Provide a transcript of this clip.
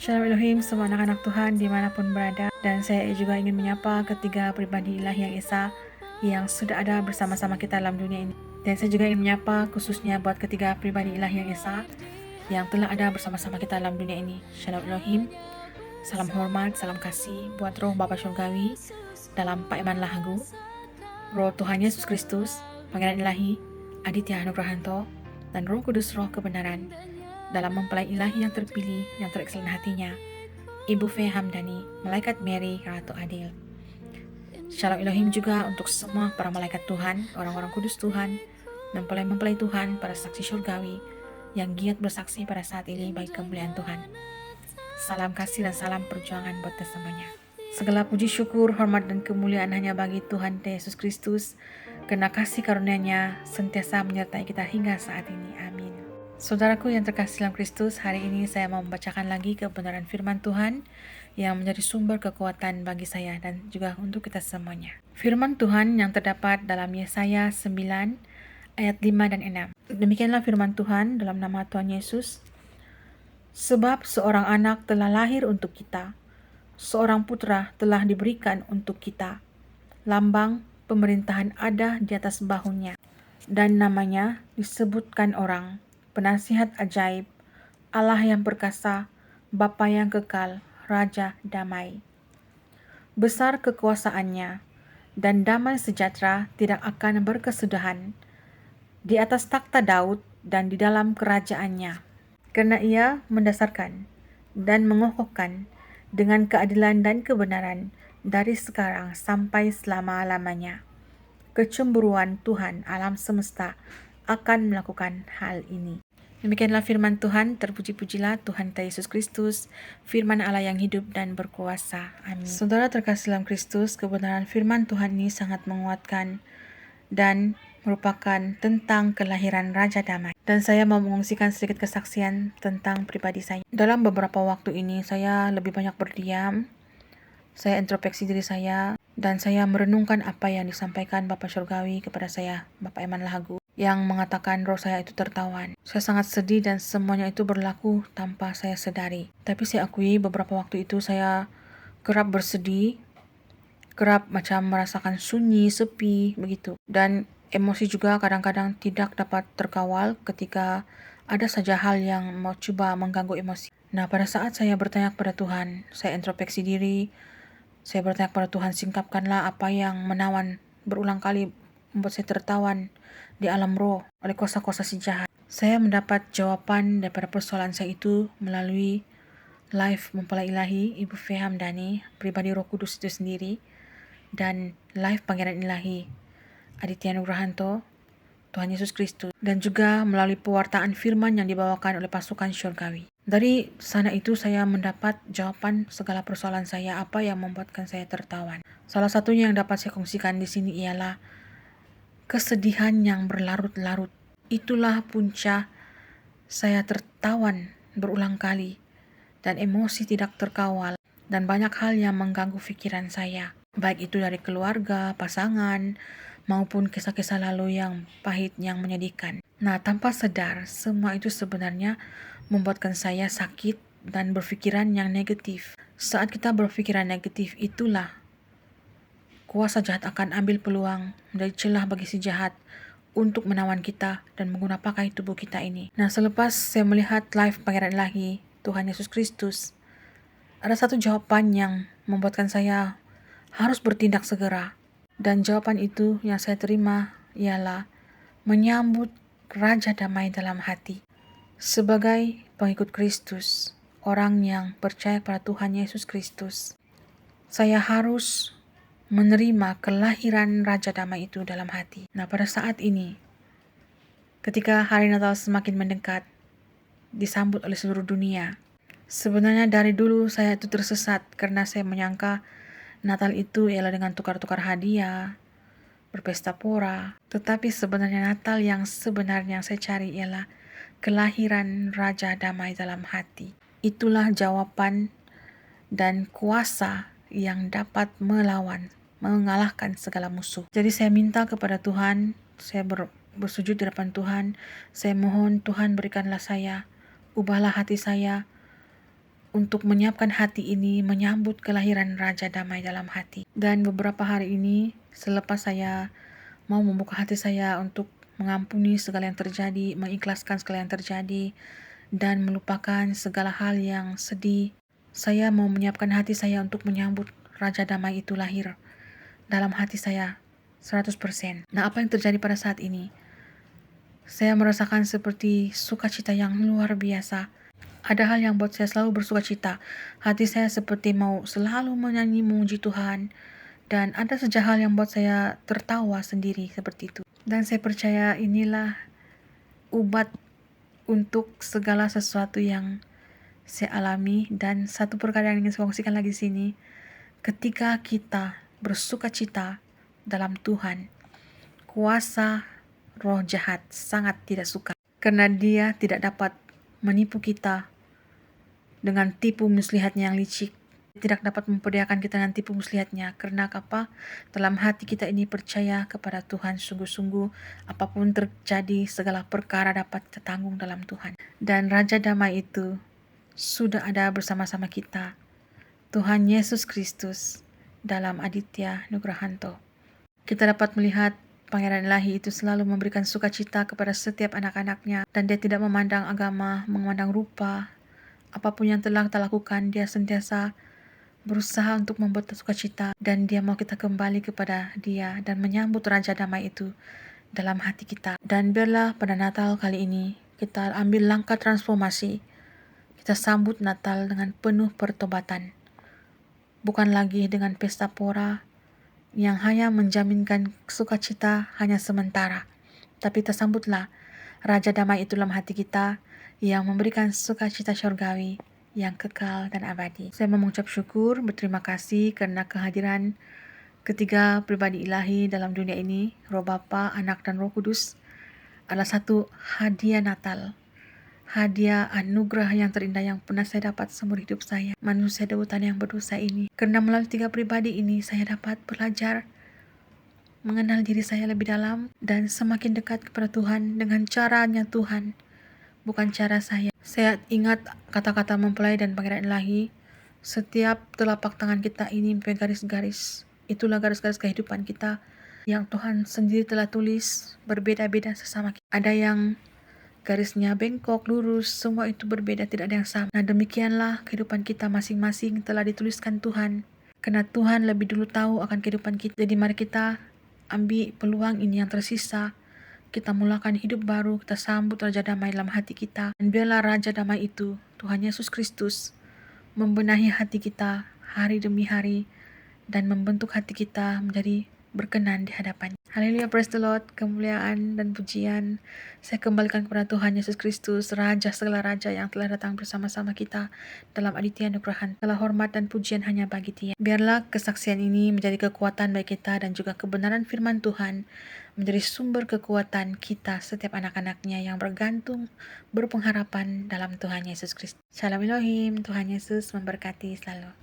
Shalom Elohim, semua anak-anak Tuhan dimanapun berada. Dan saya juga ingin menyapa ketiga pribadi ilahi yang esa yang sudah ada bersama-sama kita dalam dunia ini. Dan saya juga ingin menyapa khususnya buat ketiga pribadi ilahi yang esa yang telah ada bersama-sama kita dalam dunia ini. Shalom Elohim, salam hormat, salam kasih buat roh Bapa Surgawi dalam Pak Iman Lahagu, roh Tuhan Yesus Kristus, Pangeran Ilahi, Aditya Nugrahanto, dan roh kudus roh kebenaran dalam mempelai ilahi yang terpilih, yang terekselen hatinya, Ibu Fe Hamdani, Malaikat Mary, Ratu Adil. Shalom Elohim juga untuk semua para malaikat Tuhan, orang-orang kudus Tuhan, mempelai-mempelai Tuhan, para saksi surgawi, yang giat bersaksi pada saat ini bagi kemuliaan Tuhan. Salam kasih dan salam perjuangan buat semuanya. Segala puji syukur, hormat dan kemuliaan hanya bagi Tuhan Yesus Kristus, karena kasih karunia-Nya sentiasa menyertai kita hingga saat ini. Amin. Saudaraku yang terkasih dalam Kristus, hari ini saya mau membacakan lagi kebenaran firman Tuhan yang menjadi sumber kekuatan bagi saya dan juga untuk kita semuanya. Firman Tuhan yang terdapat dalam Yesaya 9 ayat 5 dan 6. Demikianlah firman Tuhan dalam nama Tuhan Yesus. Sebab seorang anak telah lahir untuk kita, seorang putra telah diberikan untuk kita. Lambang pemerintahan ada di atas bahunya, dan namanya disebutkan orang, Penasihat ajaib, Allah yang perkasa, Bapa yang kekal, Raja damai. Besar kekuasaannya, dan damai sejahtera tidak akan berkesudahan di atas takhta Daud dan di dalam kerajaannya. Karena ia mendasarkan dan mengokohkan dengan keadilan dan kebenaran dari sekarang sampai selama-lamanya. Kecemburuan Tuhan alam semesta akan melakukan hal ini. Demikianlah firman Tuhan, terpuji-pujilah Tuhan kita Yesus Kristus, firman Allah yang hidup dan berkuasa. Amin. Saudara terkasih dalam Kristus, kebenaran firman Tuhan ini sangat menguatkan dan merupakan tentang kelahiran Raja Damai. Dan saya mau mengungsikan sedikit kesaksian tentang pribadi saya. Dalam beberapa waktu ini saya lebih banyak berdiam, saya introspeksi diri saya, dan saya merenungkan apa yang disampaikan Bapak Surgawi kepada saya, Bapak Iman Lahagu, yang mengatakan roh saya itu tertawan. Saya sangat sedih dan semuanya itu berlaku tanpa saya sadari. Tapi saya akui beberapa waktu itu saya kerap bersedih, kerap macam merasakan sunyi, sepi, begitu. Dan emosi juga kadang-kadang tidak dapat terkawal ketika ada saja hal yang mau coba mengganggu emosi. Nah, pada saat saya bertanya kepada Tuhan, saya introspeksi diri, saya bertanya kepada Tuhan, singkapkanlah apa yang menawan berulang kali membuat saya tertawan di alam roh oleh kuasa-kuasa si jahat. Saya mendapat jawaban daripada persoalan saya itu melalui live mempelai ilahi Ibu Fe Hamdani, pribadi Roh Kudus itu sendiri, dan live Pangeran Ilahi Aditya Nugrahanto, Tuhan Yesus Kristus, dan juga melalui pewartaan firman yang dibawakan oleh pasukan syurgawi. Dari sana itu saya mendapat jawaban segala persoalan saya, apa yang membuatkan saya tertawan. Salah satunya yang dapat saya kongsikan di sini ialah kesedihan yang berlarut-larut. Itulah punca saya tertawan berulang kali dan emosi tidak terkawal dan banyak hal yang mengganggu pikiran saya, baik itu dari keluarga, pasangan, maupun kisah-kisah lalu yang pahit, yang menyedihkan. Nah, tanpa sadar, semua itu sebenarnya membuatkan saya sakit dan berpikiran yang negatif. Saat kita berpikiran negatif, itulah kuasa jahat akan ambil peluang dari celah bagi si jahat untuk menawan kita dan menggunakan pakai tubuh kita ini. Nah, selepas saya melihat live Pangeran Ilahi Tuhan Yesus Kristus, ada satu jawaban yang membuatkan saya harus bertindak segera. Dan jawaban itu yang saya terima ialah menyambut Raja Damai dalam hati. Sebagai pengikut Kristus, orang yang percaya pada Tuhan Yesus Kristus, saya harus menerima kelahiran Raja Damai itu dalam hati. Nah, pada saat ini, ketika hari Natal semakin mendekat, disambut oleh seluruh dunia, sebenarnya dari dulu saya itu tersesat karena saya menyangka Natal itu ialah dengan tukar-tukar hadiah, berpesta pora. Tetapi sebenarnya Natal yang sebenarnya saya cari ialah kelahiran Raja Damai dalam hati. Itulah jawaban dan kuasa yang dapat mengalahkan segala musuh. Jadi saya minta kepada Tuhan, saya bersujud di depan Tuhan, saya mohon Tuhan berikanlah saya, ubahlah hati saya, untuk menyiapkan hati ini menyambut kelahiran Raja Damai dalam hati. Dan beberapa hari ini selepas saya mau membuka hati saya untuk mengampuni segala yang terjadi, mengikhlaskan segala yang terjadi, dan melupakan segala hal yang sedih, saya mau menyiapkan hati saya untuk menyambut Raja Damai itu lahir dalam hati saya 100%. Nah, apa yang terjadi pada saat ini? Saya merasakan seperti sukacita yang luar biasa. Ada hal yang buat saya selalu bersuka cita. Hati saya seperti mau selalu menyanyi memuji Tuhan. Dan ada saja hal yang buat saya tertawa sendiri seperti itu. Dan saya percaya inilah obat untuk segala sesuatu yang saya alami. Dan satu perkara yang ingin saya kongsikan lagi di sini. Ketika kita bersuka cita dalam Tuhan, kuasa roh jahat sangat tidak suka. Karena dia tidak dapat menipu kita dengan tipu muslihatnya yang licik. Tidak dapat memperdayakan kita dengan tipu muslihatnya. Karena apa? Dalam hati kita ini percaya kepada Tuhan sungguh-sungguh. Apapun terjadi, segala perkara dapat kita tanggung dalam Tuhan. Dan Raja Damai itu sudah ada bersama-sama kita. Tuhan Yesus Kristus dalam Aditya Nugrahanto. Kita dapat melihat Pangeran Ilahi itu selalu memberikan sukacita kepada setiap anak-anaknya. Dan dia tidak memandang agama, memandang rupa. Apapun yang telah kita lakukan, dia sentiasa berusaha untuk membuat sukacita. Dan dia mau kita kembali kepada dia dan menyambut Raja Damai itu dalam hati kita. Dan biarlah pada Natal kali ini kita ambil langkah transformasi. Kita sambut Natal dengan penuh pertobatan. Bukan lagi dengan pesta pora yang hanya menjaminkan sukacita hanya sementara. Tapi tersambutlah Raja Damai itu dalam hati kita yang memberikan sukacita syurgawi yang kekal dan abadi. Saya mengucap syukur, berterima kasih karena kehadiran ketiga pribadi ilahi dalam dunia ini, Roh Bapa, Anak, dan Roh Kudus, adalah satu hadiah Natal. Hadiah anugerah yang terindah yang pernah saya dapat seumur hidup saya, manusia dewutan yang berdosa ini. Karena melalui tiga pribadi ini saya dapat belajar mengenal diri saya lebih dalam dan semakin dekat kepada Tuhan dengan caranya Tuhan, bukan cara saya. Saya ingat kata-kata mempelai dan Pangeran Ilahi, setiap telapak tangan kita ini mempunyai garis-garis. Itulah garis-garis kehidupan kita yang Tuhan sendiri telah tulis, berbeda-beda sesama kita. Ada yang garisnya bengkok, lurus, semua itu berbeda, tidak ada yang sama. Nah, demikianlah kehidupan kita masing-masing telah dituliskan Tuhan. Karena Tuhan lebih dulu tahu akan kehidupan kita. Jadi mari kita ambil peluang ini yang tersisa. Kita mulakan hidup baru, kita sambut Raja Damai dalam hati kita. Dan biarlah Raja Damai itu, Tuhan Yesus Kristus, membenahi hati kita hari demi hari. Dan membentuk hati kita menjadi berkenan di hadapannya. Haleluya, praise the Lord, kemuliaan dan pujian saya kembalikan kepada Tuhan Yesus Kristus, Raja segala Raja yang telah datang bersama-sama kita dalam Aditya Nugrahan. Segala hormat dan pujian hanya bagi Dia. Biarlah kesaksian ini menjadi kekuatan bagi kita dan juga kebenaran firman Tuhan menjadi sumber kekuatan kita setiap anak-anaknya yang bergantung, berpengharapan dalam Tuhan Yesus Kristus. Shalom Elohim, Tuhan Yesus memberkati selalu.